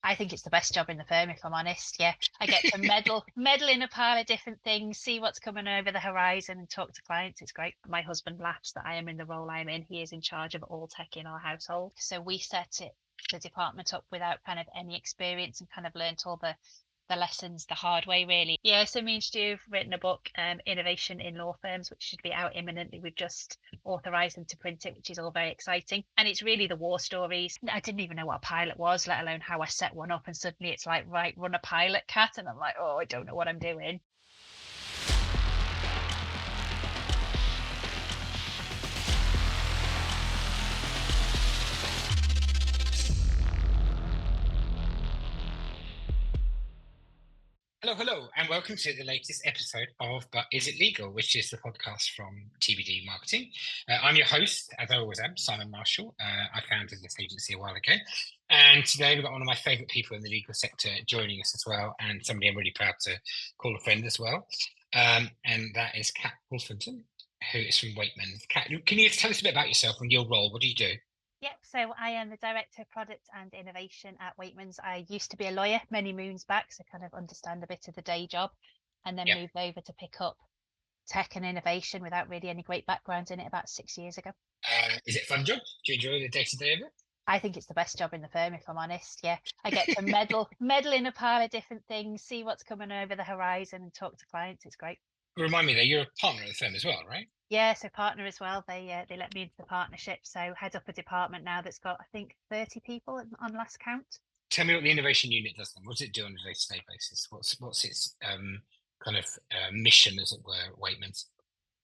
I think it's the best job in the firm, if I'm honest. Yeah, I get to meddle in a pile of different things, see what's coming over the horizon, and talk to clients. It's great. My husband laughs that I am in the role I'm in. He is in charge of all tech in our household. So we set the department up without kind of any experience and kind of learnt all the lessons the hard way, really. Yeah, so me and Stu have written a book, Innovation in Law Firms, which should be out imminently. We've just authorised them to print it, which is all very exciting. And it's really the war stories. I didn't even know what a pilot was, let alone how I set one up. And suddenly it's like, right, run a pilot, Cat. And I'm like, oh, I don't know what I'm doing. Hello, and welcome to the latest episode of But Is It Legal, which is the podcast from TBD Marketing. I'm your host, as I always am, Simon Marshall. I founded this agency a while ago, and today we've got one of my favourite people in the legal sector joining us as well, and somebody I'm really proud to call a friend as well, and that is Catriona Wolfenden, who is from Weightmans. Cat, can you tell us a bit about yourself and your role? What do you do? Yep, so I am the Director of Product and Innovation at Weightmans. I used to be a lawyer many moons back, so kind of understand a bit of the day job, and then moved over to pick up tech and innovation without really any great background in it about 6 years ago. Is it a fun job? Do you enjoy the day-to-day of it? I think it's the best job in the firm, if I'm honest. Yeah, I get to meddle in a pile of different things, see what's coming over the horizon, and talk to clients. It's great. Remind me, though, you're a partner of the firm as well, right? Yeah, so partner as well. They let me into the partnership, so head up a department now that's got, I think, 30 people on last count. Tell me what the innovation unit does then. What does it do on a day-to-day basis? What's its kind of mission, as it were, at Weightmans?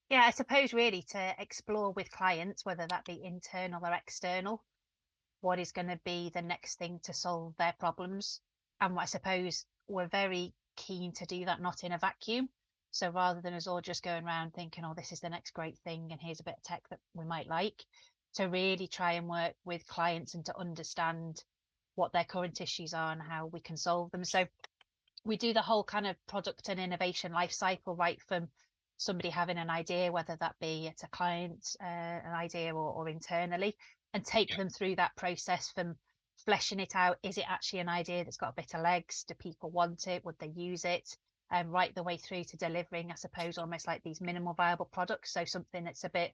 Yeah, I suppose really to explore with clients, whether that be internal or external, what is going to be the next thing to solve their problems. And I suppose we're very keen to do that, not in a vacuum. So rather than us all just going around thinking, oh, this is the next great thing and here's a bit of tech that we might like, to really try and work with clients and to understand what their current issues are and how we can solve them. So we do the whole kind of product and innovation life cycle, right from somebody having an idea, whether that be at a client, an idea or internally, and take them through that process from fleshing it out. Is it actually an idea that's got a bit of legs? Do people want it? Would they use it? And right the way through to delivering, I suppose, almost like these minimal viable products. So something that's a bit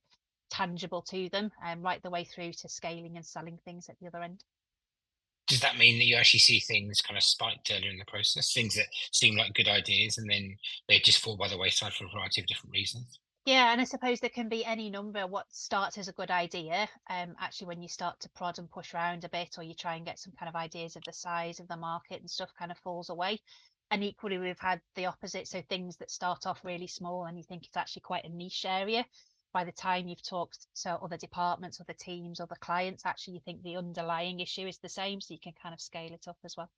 tangible to them, and right the way through to scaling and selling things at the other end. Does that mean that you actually see things kind of spiked earlier in the process, things that seem like good ideas, and then they just fall by the wayside for a variety of different reasons? Yeah, and I suppose there can be any number. What starts as a good idea, actually, when you start to prod and push around a bit, or you try and get some kind of ideas of the size of the market and stuff, kind of falls away. And equally, we've had the opposite. So things that start off really small and you think it's actually quite a niche area. By the time you've talked to other departments, other teams, other clients, actually, you think the underlying issue is the same. So you can kind of scale it up as well.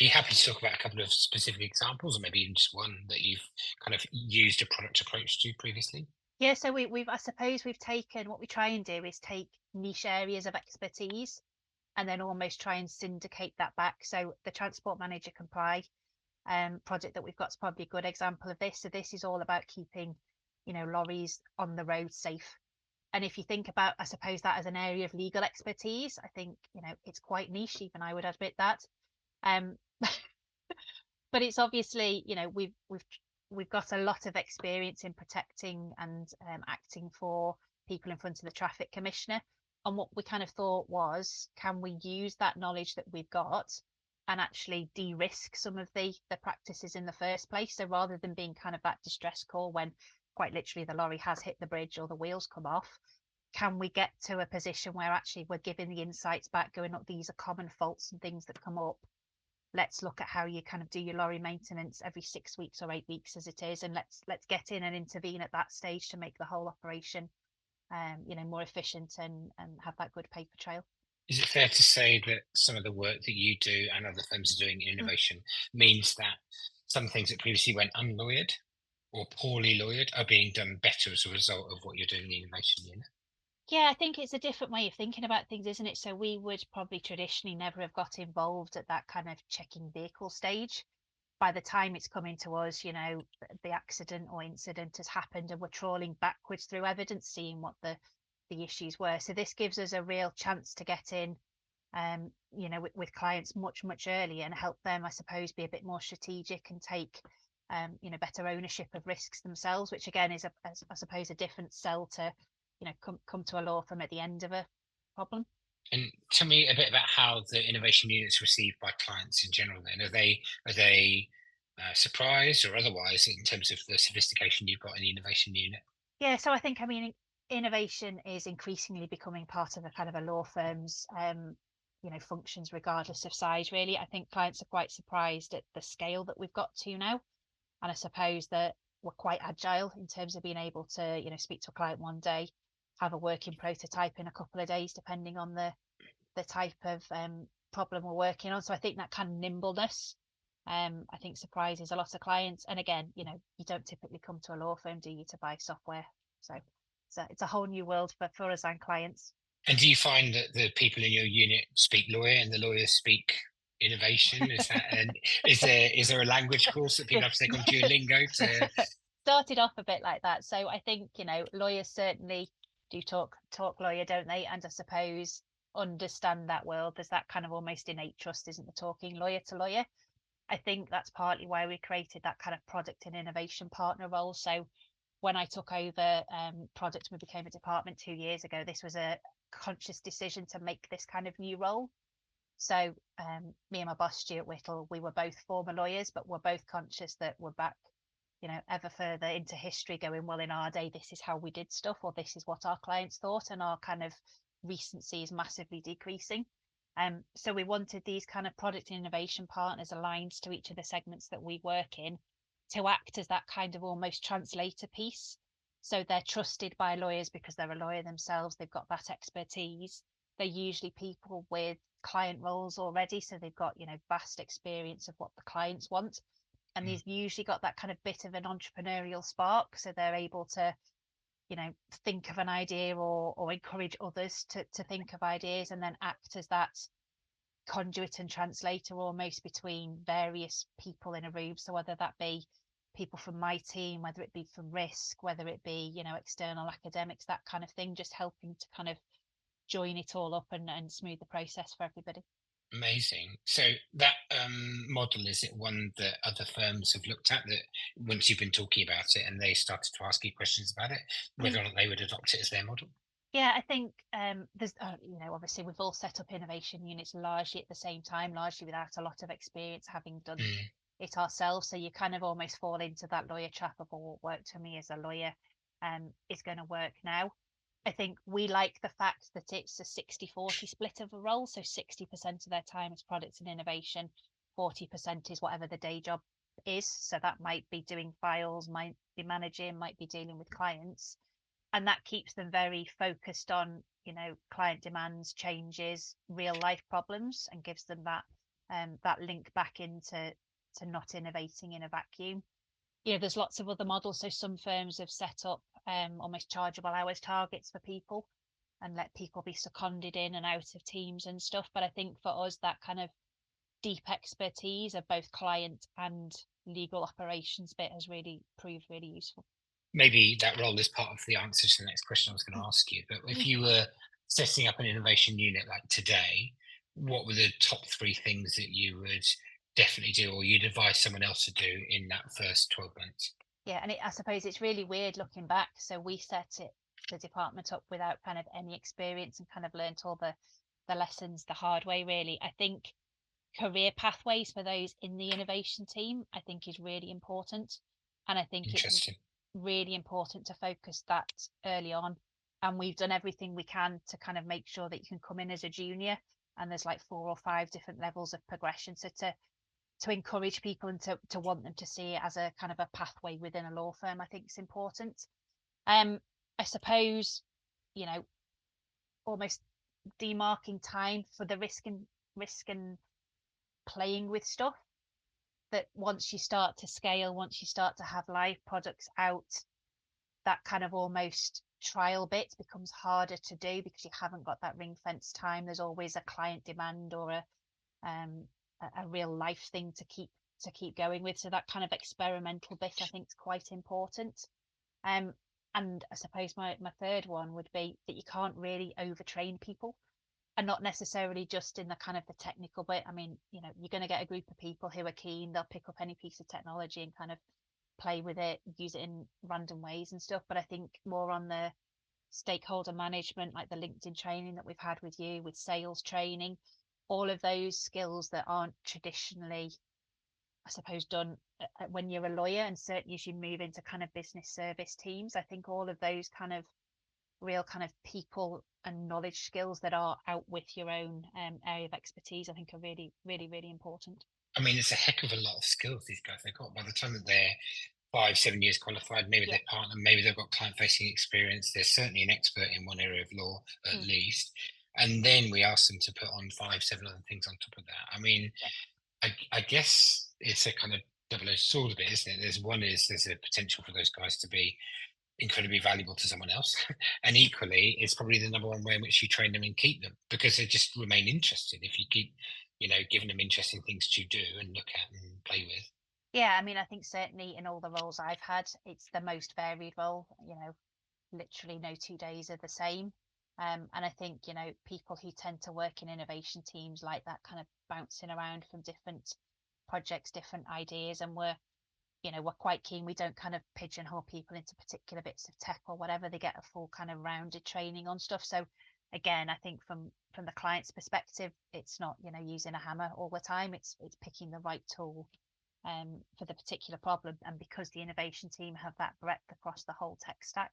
Are you happy to talk about a couple of specific examples, or maybe even just one that you've kind of used a product approach to previously? Yeah, so we've I suppose we've taken, what we try and do is take niche areas of expertise and then almost try and syndicate that back. So the Transport Manager Comply project that we've got is probably a good example of this. So this is all about keeping, lorries on the road safe. And if you think about, I suppose, that as an area of legal expertise, I think, it's quite niche, even I would admit that. Um, but it's obviously, we've got a lot of experience in protecting and acting for people in front of the traffic commissioner. And what we kind of thought was, can we use that knowledge that we've got and actually de-risk some of the practices in the first place? So rather than being kind of that distress call when quite literally the lorry has hit the bridge or the wheels come off, can we get to a position where actually we're giving the insights back, going up, these are common faults and things that come up. Let's look at how you kind of do your lorry maintenance every 6 weeks or 8 weeks as it is, and let's get in and intervene at that stage to make the whole operation more efficient and have that good paper trail. Is it fair to say that some of the work that you do and other firms are doing in innovation means that some things that previously went unlawyered or poorly lawyered are being done better as a result of what you're doing in the innovation unit? Yeah, I think it's a different way of thinking about things, isn't it? So we would probably traditionally never have got involved at that kind of checking vehicle stage. By the time it's coming to us, the accident or incident has happened and we're trawling backwards through evidence, seeing what the issues were. So this gives us a real chance to get in, with clients much earlier, and help them, I suppose, be a bit more strategic and take better ownership of risks themselves, which again is I suppose a different sell to come to a law firm at the end of a problem. And tell me a bit about how the innovation unit's received by clients in general. Then are they surprised or otherwise in terms of the sophistication you've got in the innovation unit? Yeah, so I think, I mean, innovation is increasingly becoming part of a kind of a law firm's functions regardless of size. Really, I think clients are quite surprised at the scale that we've got to now, and I suppose that we're quite agile in terms of being able to speak to a client one day, have a working prototype in a couple of days, depending on the type of problem we're working on. So I think that kind of nimbleness, I think, surprises a lot of clients. And again, you don't typically come to a law firm, do you, to buy software? So it's a whole new world for us and clients. And do you find that the people in your unit speak lawyer and the lawyers speak innovation? Is that and is there a language course that people have to take on Duolingo to? Started off a bit like that. So I think, lawyers certainly do talk lawyer, don't they? And I suppose understand that world. There's that kind of almost innate trust, isn't there, talking lawyer to lawyer? I think that's partly why we created that kind of product and innovation partner role. So when I took over product and we became a department 2 years ago, this was a conscious decision to make this kind of new role. So me and my boss, Stuart Whittle, we were both former lawyers, but we're both conscious that we're back, ever further into history going, well, in our day, this is how we did stuff, or this is what our clients thought, and our kind of recency is massively decreasing. So we wanted these kind of product innovation partners aligned to each of the segments that we work in to act as that kind of almost translator piece. So they're trusted by lawyers because they're a lawyer themselves, they've got that expertise. They're usually people with client roles already, so they've got vast experience of what the clients want, and they've usually got that kind of bit of an entrepreneurial spark, so they're able to think of an idea, or encourage others to think of ideas, and then act as that conduit and translator almost between various people in a room. So whether that be people from my team, whether it be from risk, whether it be external academics, that kind of thing, just helping to kind of join it all up and smooth the process for everybody. Amazing. So that model, is it one that other firms have looked at, that once you've been talking about it and they started to ask you questions about it, whether or not they would adopt it as their model? Yeah, I think there's, obviously we've all set up innovation units largely at the same time, largely without a lot of experience having done it ourselves. So you kind of almost fall into that lawyer trap of, oh, what worked for me as a lawyer is going to work now. I think we like the fact that it's a 60-40 split of a role. So 60% of their time is products and innovation, 40% is whatever the day job is. So that might be doing files, might be managing, might be dealing with clients. And that keeps them very focused on, client demands, changes, real life problems, and gives them that link back into not innovating in a vacuum. There's lots of other models. So some firms have set up almost chargeable hours targets for people and let people be seconded in and out of teams and stuff. But I think for us, that kind of deep expertise of both client and legal operations bit has really proved really useful. Maybe that role is part of the answer to the next question I was going to ask you. But if you were setting up an innovation unit like today, what were the top 3 things that you would definitely do, or you'd advise someone else to do in that first 12 months? Yeah, and I suppose it's really weird looking back. So we set the department up without kind of any experience, and kind of learnt all the lessons the hard way, really. I think career pathways for those in the innovation team, I think, is really important. And I think it's Interesting. really important to focus that early on. And we've done everything we can to kind of make sure that you can come in as a junior, and there's like 4 or 5 different levels of progression. So to encourage people and to want them to see it as a kind of a pathway within a law firm, I think is important. I suppose, almost demarking time for the risk and playing with stuff, that once you start to scale, once you start to have live products out, that kind of almost trial bit becomes harder to do because you haven't got that ring fence time. There's always a client demand or a real life thing to keep going with. So that kind of experimental bit, I think, is quite important. And I suppose my third one would be that you can't really overtrain people. and not necessarily just in the kind of the technical bit. I mean, you're going to get a group of people who are keen, they'll pick up any piece of technology and kind of play with it, use it in random ways and stuff. But I think more on the stakeholder management, like the LinkedIn training that we've had with you, with sales training, all of those skills that aren't traditionally, I suppose, done when you're a lawyer, and certainly as you move into kind of business service teams. I think all of those kind of real kind of people and knowledge skills that are out with your own area of expertise, I think are really, really, really important. I mean, it's a heck of a lot of skills these guys they've got. By the time that they're 5, 7 years qualified, maybe Yeah. their partner, maybe they've got client-facing experience. They're certainly an expert in one area of law, at least. And then we ask them to put on 5, 7 other things on top of that. I mean, Yeah. I guess it's a kind of double-edged sword a bit, isn't it? There's a potential for those guys to be incredibly valuable to someone else. And equally, it's probably the number one way in which you train them and keep them, because they just remain interested if you keep, giving them interesting things to do and look at and play with. Yeah, I mean, I think certainly in all the roles I've had, it's the most varied role. Literally no 2 days are the same. And I think, people who tend to work in innovation teams like that, kind of bouncing around from different projects, different ideas, and we're quite keen. We don't kind of pigeonhole people into particular bits of tech or whatever. They get a full kind of rounded training on stuff. So again, I think from the client's perspective, it's not, using a hammer all the time. It's picking the right tool for the particular problem. And because the innovation team have that breadth across the whole tech stack,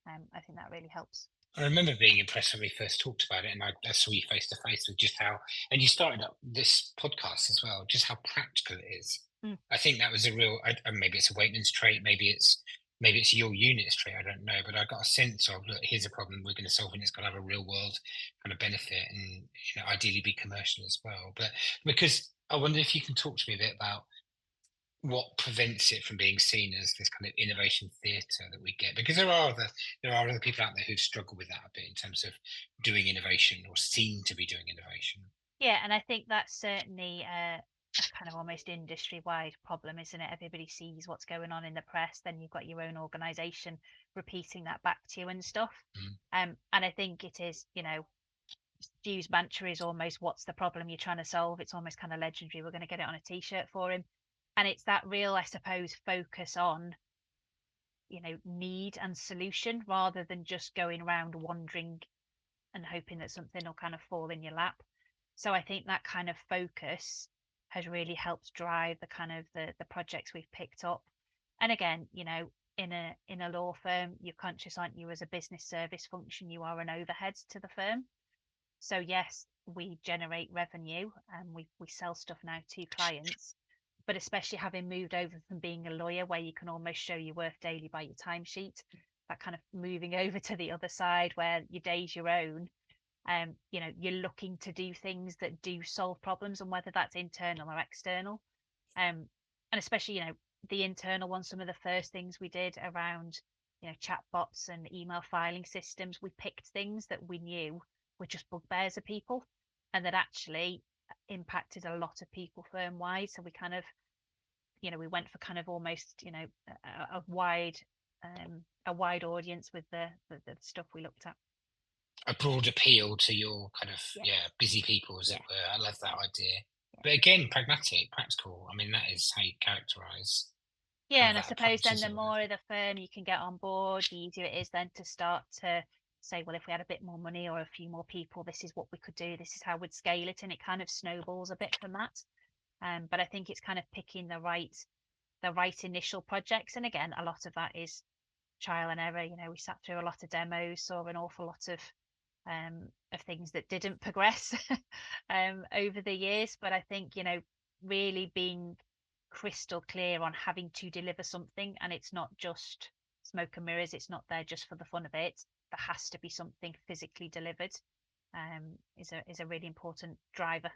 I think that really helps. I remember being impressed when we first talked about it, and I saw you face to face with just how, and you started up this podcast as well, just how practical it is. Mm. I think that was a real, maybe it's a Weightmans trait, maybe it's your unit's trait, I don't know, but I got a sense of, look, here's a problem we're going to solve, and it's got to have a real world kind of benefit, and ideally be commercial as well. But because I wonder if you can talk to me a bit about what prevents it from being seen as this kind of innovation theatre that we get, because there are other people out there who struggle with that a bit in terms of doing innovation or seem to be doing innovation. Yeah, and I think that's certainly a kind of almost industry-wide problem, isn't it? Everybody sees what's going on in the press, then you've got your own organization repeating that back to you and stuff. Mm. And I think it is, Stu's mantra is almost, what's the problem you're trying to solve? It's almost kind of legendary. We're going to get it on a t-shirt for him. And it's that real, I suppose, focus on, need and solution, rather than just going around wandering and hoping that something will kind of fall in your lap. So I think that kind of focus has really helped drive the kind of the projects we've picked up. And again, in a law firm, you're conscious, aren't you, as a business service function, you are an overhead to the firm. So yes, we generate revenue and we sell stuff now to clients, but especially having moved over from being a lawyer where you can almost show your worth daily by your timesheet, that kind of moving over to the other side where your day's your own. You're looking to do things that do solve problems, and whether that's internal or external. And especially, the internal one, some of the first things we did around, chatbots and email filing systems, we picked things that we knew were just bugbears of people and that actually impacted a lot of people firm wide. So we kind of, we went for kind of almost, a wide audience with the stuff we looked at. A broad appeal to your kind of busy people, as it were. I love that idea. But again, pragmatic, practical. I mean, that is how you characterize Yeah, kind of and I that suppose approach, then the isn't it? more of the firm you can get on board, the easier it is then to start to say, well, if we had a bit more money or a few more people, this is what we could do, this is how we'd scale it, and it kind of snowballs a bit from that. But I think it's kind of picking the right initial projects, and again, a lot of that is trial and error. We sat through a lot of demos, saw an awful lot of things that didn't progress over the years. But I think, really being crystal clear on having to deliver something, and it's not just smoke and mirrors, it's not there just for the fun of it. There has to be something physically delivered, is a really important driver.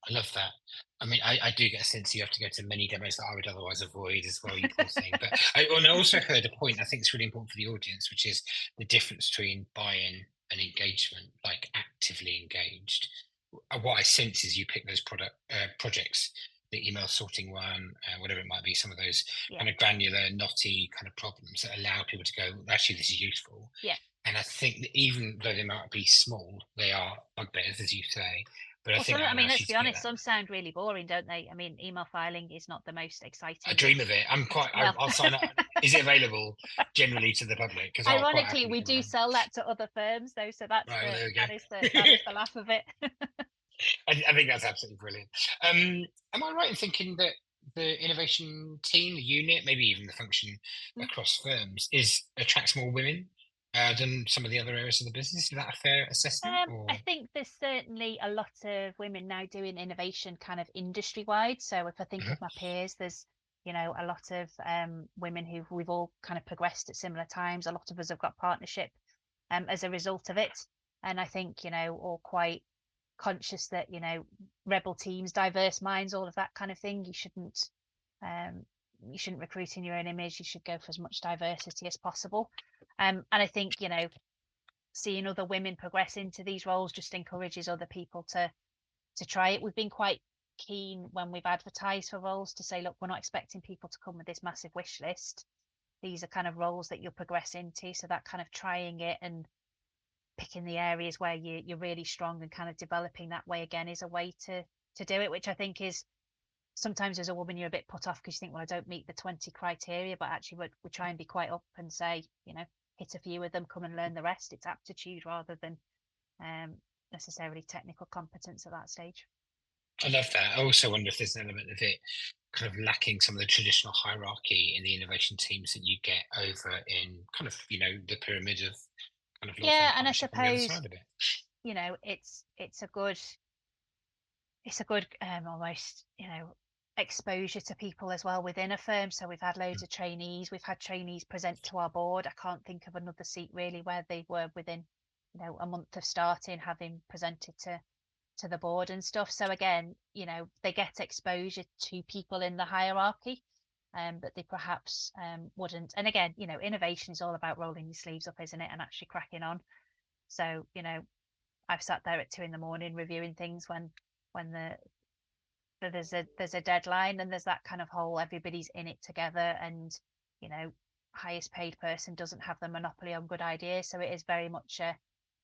I love that. I mean, I do get a sense you have to go to many demos that I would otherwise avoid as well, you poor thing. But I also heard a point I think is really important for the audience, which is the difference between buy-in and engagement, like actively engaged. What I sense is you pick those projects, the email sorting one, whatever it might be, some of those Yeah. kind of granular, knotty kind of problems that allow people to go, actually, this is useful. Yeah. And I think that even though they might be small, they are bugbears, as you say. But I Well, think some, that I mean, allows let's you be to get honest, that. some sound really boring, don't they? I mean, email filing is not the most I exciting of dream of it. well, I'll sign up. Is it available generally to the public? Because I'll quite ironically, happily we come do along. sell that to other firms though, so Right, well, there we that is go. the laugh of it. I think that's absolutely brilliant. Am I right in thinking that the innovation team, the unit, maybe even the function Mm. across firms, attracts more women than some of the other areas of the business? Is that a fair assessment? I Or think there's certainly a lot of women now doing innovation kind of industry wide. So if I think Mhm. of my peers, there's, you know, a lot of women who we've all kind of progressed at similar times. A lot of us have got partnership as a result of it. And I think, you know, all quite conscious that, you know, rebel teams, diverse minds, all of that kind of thing. Um, you shouldn't recruit in your own image. You should go for as much diversity as possible. And I think, you know, seeing other women progress into these roles just encourages other people to try it. We've been quite keen when we've advertised for roles to say, look, we're not expecting people to come with this massive wish list. These are kind of roles that you'll progress into. So that kind of trying it and picking the areas where you're really strong and kind of developing that way again is a way to do it, which I think is sometimes as a woman you're a bit put off because you think, well, I don't meet the 20 criteria, but actually we try and be quite up and say, you know, hit a few of them, come and learn the rest. It's aptitude rather than um, necessarily technical competence at that stage. I love that. I also wonder if there's an element of it kind of lacking some of the traditional hierarchy in the innovation teams that you get over in kind of, the pyramid of kind of law firm Yeah, and I partnership on the other suppose, side of it. you know, it's a good almost, you know, exposure to people as well within a firm. So we've had loads of trainees. We've had trainees present to our board. I can't think of another seat really where they were within, you know, a month of starting, having presented to the board and stuff. So again, you know, they get exposure to people in the hierarchy, but they perhaps wouldn't. And again, you know, innovation is all about rolling your sleeves up, isn't it, and actually cracking on. So, you know, I've sat there at 2 in the morning reviewing things when there's a deadline and there's that kind of whole everybody's in it together and, you know, highest paid person doesn't have the monopoly on good ideas. So it is very much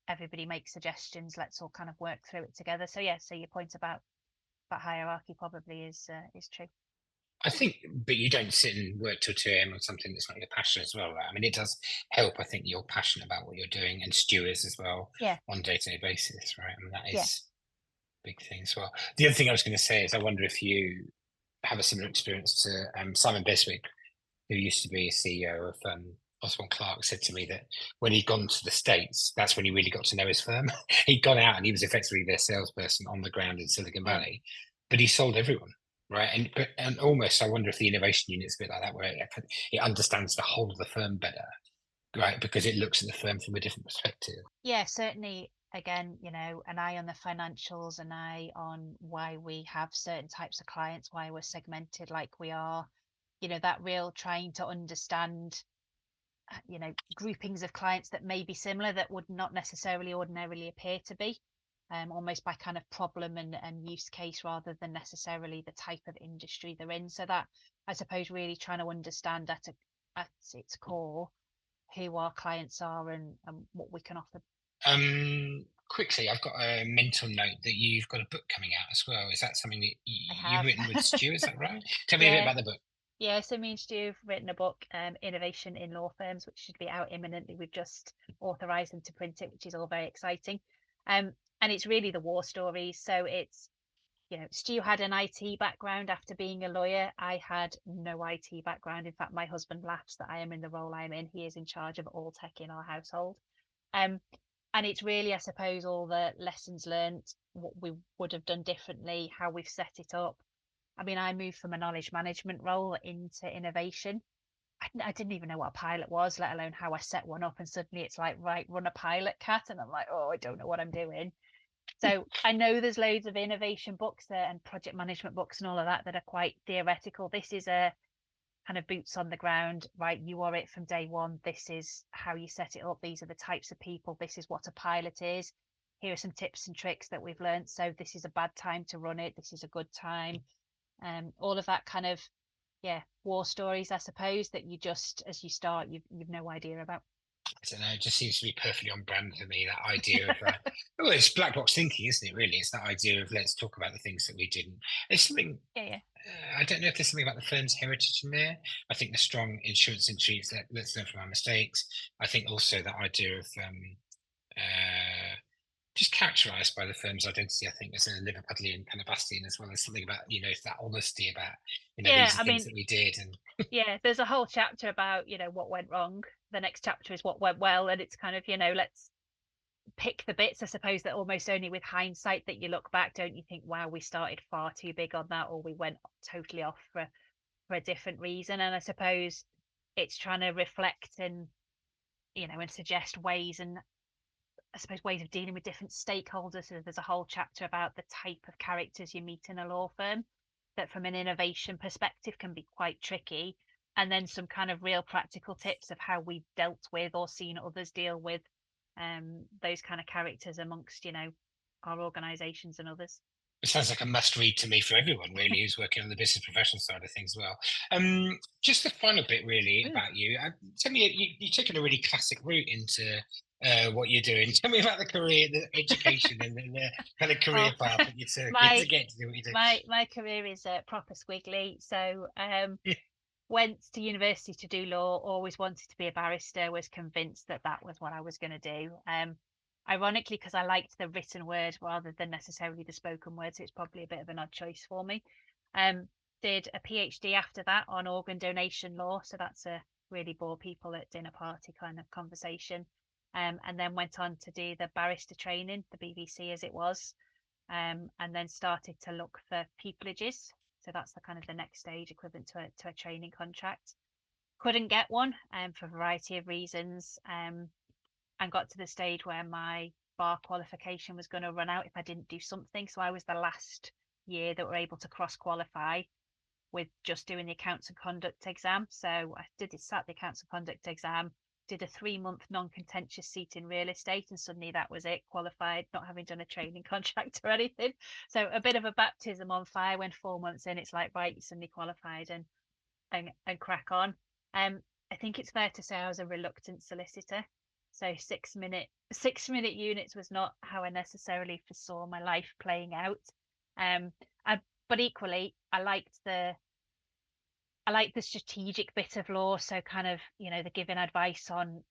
everybody makes suggestions. Let's all kind of work through it together. So yeah, so your point about hierarchy probably is true. I think, but you don't sit and work till 2 a.m. on something that's not your passion as well, right? I mean, it does help. I think you're passionate about what you're doing and stewards as well Yeah, on a day-to-day basis, right? I mean, that yeah, is a big thing as well. The other thing I was going to say is I wonder if you have a similar experience to Simon Beswick, who used to be a CEO of Osborne Clark, said to me that when he'd gone to the States, that's when he really got to know his firm. He'd gone out and he was effectively their salesperson on the ground in Silicon yeah. Valley, but he sold everyone. Right. And almost I wonder if the innovation unit's a bit like that, where it understands the whole of the firm better, right? Because it looks at the firm from a different perspective. Yeah, certainly. Again, you know, an eye on the financials, an eye on why we have certain types of clients, why we're segmented like we are, you know, that real trying to understand, you know, groupings of clients that may be similar that would not necessarily ordinarily appear to be, almost by kind of problem and use case rather than necessarily the type of industry they're in. So that, I suppose, really trying to understand at its core who our clients are and what we can offer. Quickly, I've got a mental note that you've got a book coming out as well. Is that something that I you've have. written with Stu? Is that right? Tell me a bit Yeah. about the book. Yeah, so me and Stu have written a book, Innovation in Law Firms, which should be out imminently. We've just authorised them to print it, which is all very exciting. And it's really the war stories. So it's, you know, Stu had an IT background after being a lawyer. I had no IT background. In fact, my husband laughs that I am in the role I'm in. He is in charge of all tech in our household. Um, and it's really, I suppose, all the lessons learned, what we would have done differently, how we've set it up. I mean, I moved from a knowledge management role into innovation. I didn't even know what a pilot was, let alone how I set one up. And suddenly it's like, right, run a pilot, Cat. And I'm like, oh, I don't know what I'm doing. So I know there's loads of innovation books there and project management books and all of that that are quite theoretical. This is a kind of boots on the ground, right? You are it from day one. This is how you set it up. These are the types of people. This is what a pilot is. Here are some tips and tricks that we've learned. So this is a bad time to run it. This is a good time. All of that kind of, yeah, war stories, I suppose, that you just as you start, you've no idea about. I don't know, it just seems to be perfectly on brand for me, that idea of, well, it's black box thinking, isn't it, really? It's that idea of let's talk about the things that we didn't. There's something, Yeah, I don't know if there's something about the firm's heritage in there. I think the strong insurance industry is that let's learn from our mistakes. I think also that idea of just characterized by the firm's identity. I think there's a Liverpudlian kind of bastion as well. There's something about, it's that honesty about, yeah. these are I things mean, that we did. And yeah, there's a whole chapter about, what went wrong. The next chapter is what went well, and it's kind of, let's pick the bits, I suppose, that almost only with hindsight that you look back, don't you think, wow, we started far too big on that, or we went totally off for a different reason. And I suppose it's trying to reflect and, and suggest ways, and I suppose ways of dealing with different stakeholders. So there's a whole chapter about the type of characters you meet in a law firm that from an innovation perspective can be quite tricky. And then some kind of real practical tips of how we've dealt with or seen others deal with those kind of characters amongst, our organizations and others. it sounds like a must read to me for everyone, really, who's working on the business professional side of things as well. Just the final bit, really, Mm. about you. Tell me, you've taken a really classic route into what you're doing. Tell me about the career, the education, and the kind of career Oh, path that you took my to get to do what you do. my career is proper squiggly. So went to university to do law, always wanted to be a barrister, was convinced that that was what I was going to do. Ironically, because I liked the written word rather than necessarily the spoken word, so it's probably a bit of an odd choice for me. Um, did a PhD after that on organ donation law, so that's a really bore people at dinner party kind of conversation. And then went on to do the barrister training, the BBC as it was, and then started to look for pupillages. So that's the kind of the next stage equivalent to a training contract. Couldn't get one for a variety of reasons, and got to the stage where my bar qualification was going to run out if I didn't do something. So I was the last year that were able to cross qualify with just doing the accounts and conduct exam. So I sat the accounts and conduct exam, did a 3-month non-contentious seat in real estate, and suddenly that was it, qualified, not having done a training contract or anything. So a bit of a baptism on fire. When 4 months in, it's like, right, you suddenly qualified and crack on. I think it's fair to say I was a reluctant solicitor. So 6-minute units was not how I necessarily foresaw my life playing out. Um, but equally, I like the strategic bit of law. So kind of, the giving advice on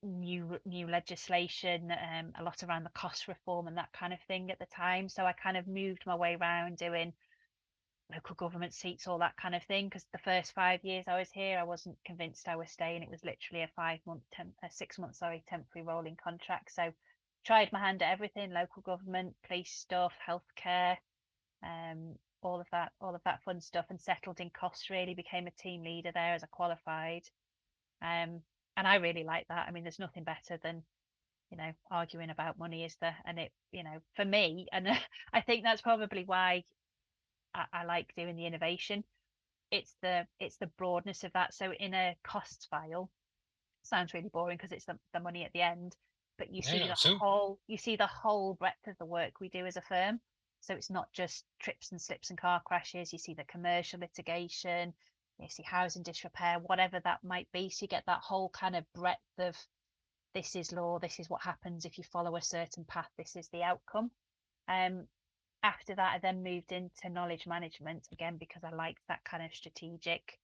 new legislation, a lot around the cost reform and that kind of thing at the time. So I kind of moved my way around doing local government seats, all that kind of thing. Because the first 5 years I was here, I wasn't convinced I was staying. It was literally a 6 month, temporary rolling contract. So tried my hand at everything: local government, police stuff, healthcare, all of that fun stuff, and settled in costs. Really became a team leader there as a qualified. And I really like that. I mean, there's nothing better than arguing about money, is there? And it, for me, and I think that's probably why I like doing the innovation. It's the broadness of that. So in a costs file, sounds really boring because it's the money at the end, but No, not at all. you see the whole breadth of the work we do as a firm. So it's not just trips and slips and car crashes. You see the commercial litigation, you see housing disrepair, whatever that might be. So you get that whole kind of breadth of, this is law, this is what happens if you follow a certain path, this is the outcome. Um, After that, I then moved into knowledge management again because I liked that kind of strategic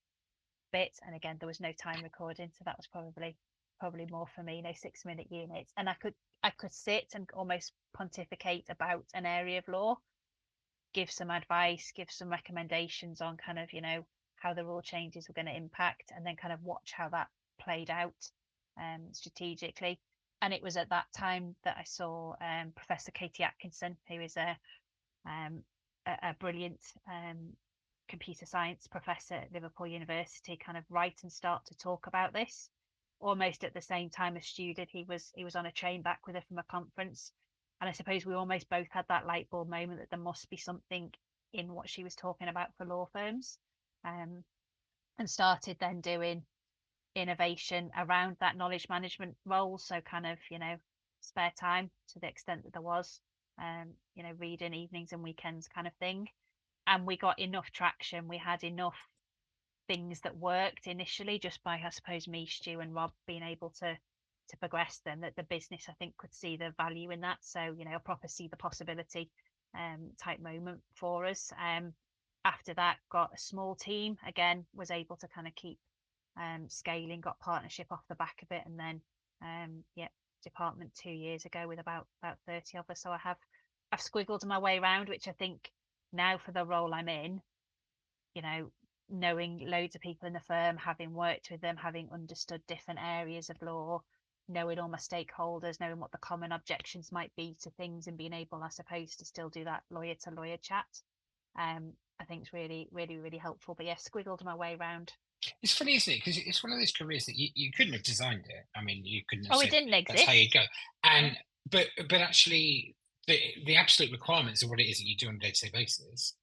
bit. And again, there was no time recording, so that was probably more for me. 6-minute units, and I could sit and almost pontificate about an area of law, give some advice, give some recommendations on kind of how the rule changes were going to impact, and then kind of watch how that played out strategically. And it was at that time that I saw Professor Katie Atkinson, who is um, a brilliant computer science professor at Liverpool University, kind of write and start to talk about this. Almost at the same time as student, he was on a train back with her from a conference, and I suppose we almost both had that light bulb moment that there must be something in what she was talking about for law firms, um, and started then doing innovation around that knowledge management role. So kind of spare time to the extent that there was, reading evenings and weekends kind of thing. And we got enough traction. We had enough things that worked initially just by, I suppose, me, Stu, and Rob being able to to progress, then that the business, I think, could see the value in that. So, a proper see the possibility type moment for us. After that, got a small team, again, was able to kind of keep scaling, got partnership off the back of it, and then department 2 years ago with about 30 of us. So I've squiggled my way around, which I think now for the role I'm in, knowing loads of people in the firm, having worked with them, having understood different areas of law, knowing all my stakeholders, knowing what the common objections might be to things, and being able, I suppose, to still do that lawyer to lawyer chat. I think it's really, really, really helpful. But yeah, squiggled my way around. It's funny, isn't it? Because it's one of those careers that you couldn't have designed it. I mean, you couldn't have Oh, it said didn't that's how you exist. go. And but actually, the absolute requirements of what it is that you do on a day-to-day basis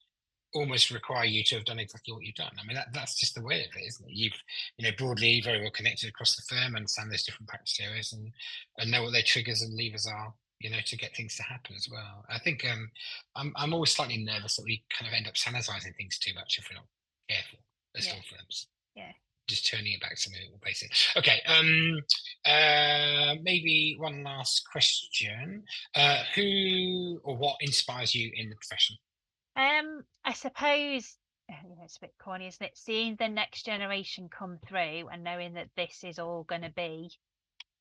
almost require you to have done exactly what you've done. I mean, that's just the way of it, isn't it? You've broadly very well connected across the firm, understand those different practice areas, and know what their triggers and levers are, to get things to happen as well. I think I'm always slightly nervous that we kind of end up sanitizing things too much if we're not careful as law firms. Yeah. Just turning it back to more basic. Okay. Maybe one last question. Who or what inspires you in the profession? I suppose it's a bit corny, isn't it? Seeing the next generation come through and knowing that this is all going to be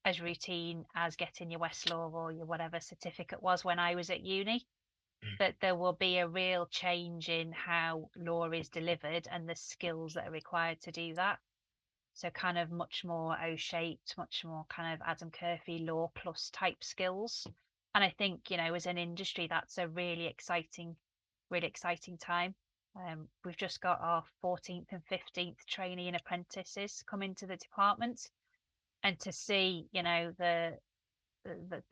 as routine as getting your Westlaw or your whatever certificate was when I was at uni, Mm. that there will be a real change in how law is delivered and the skills that are required to do that. So kind of much more O-shaped, much more kind of Adam Curfew law plus type skills. And I think, as an industry, that's a really exciting time. We've just got our 14th and 15th trainee and apprentices come into the department, and to see, the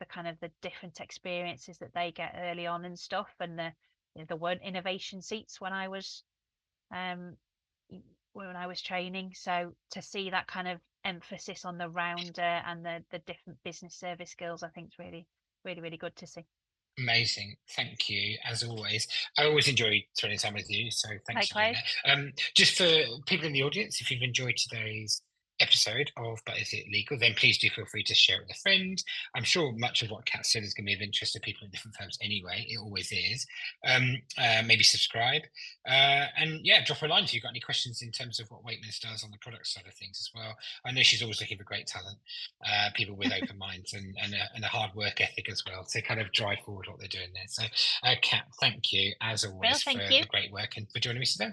kind of the different experiences that they get early on and stuff, and there weren't innovation seats um when I was training. So to see that kind of emphasis on the rounder and the different business service skills, I think is really, really, really good to see. Amazing. Thank you, as always. I always enjoy spending time with you, so thanks for doing Likewise. that. Just for people in the audience, if you've enjoyed today's episode of But Is It Legal, then please do feel free to share it with a friend. I'm sure much of what Kat said is going to be of interest to people in different firms anyway. It always is. Maybe subscribe. And yeah, drop a line if you've got any questions in terms of what Weightmans does on the product side of things as well. I know she's always looking for great talent, people with open minds and a hard work ethic as well to kind of drive forward what they're doing there. So, Kat, thank you as Well, always for thank you. the great work and for joining me today.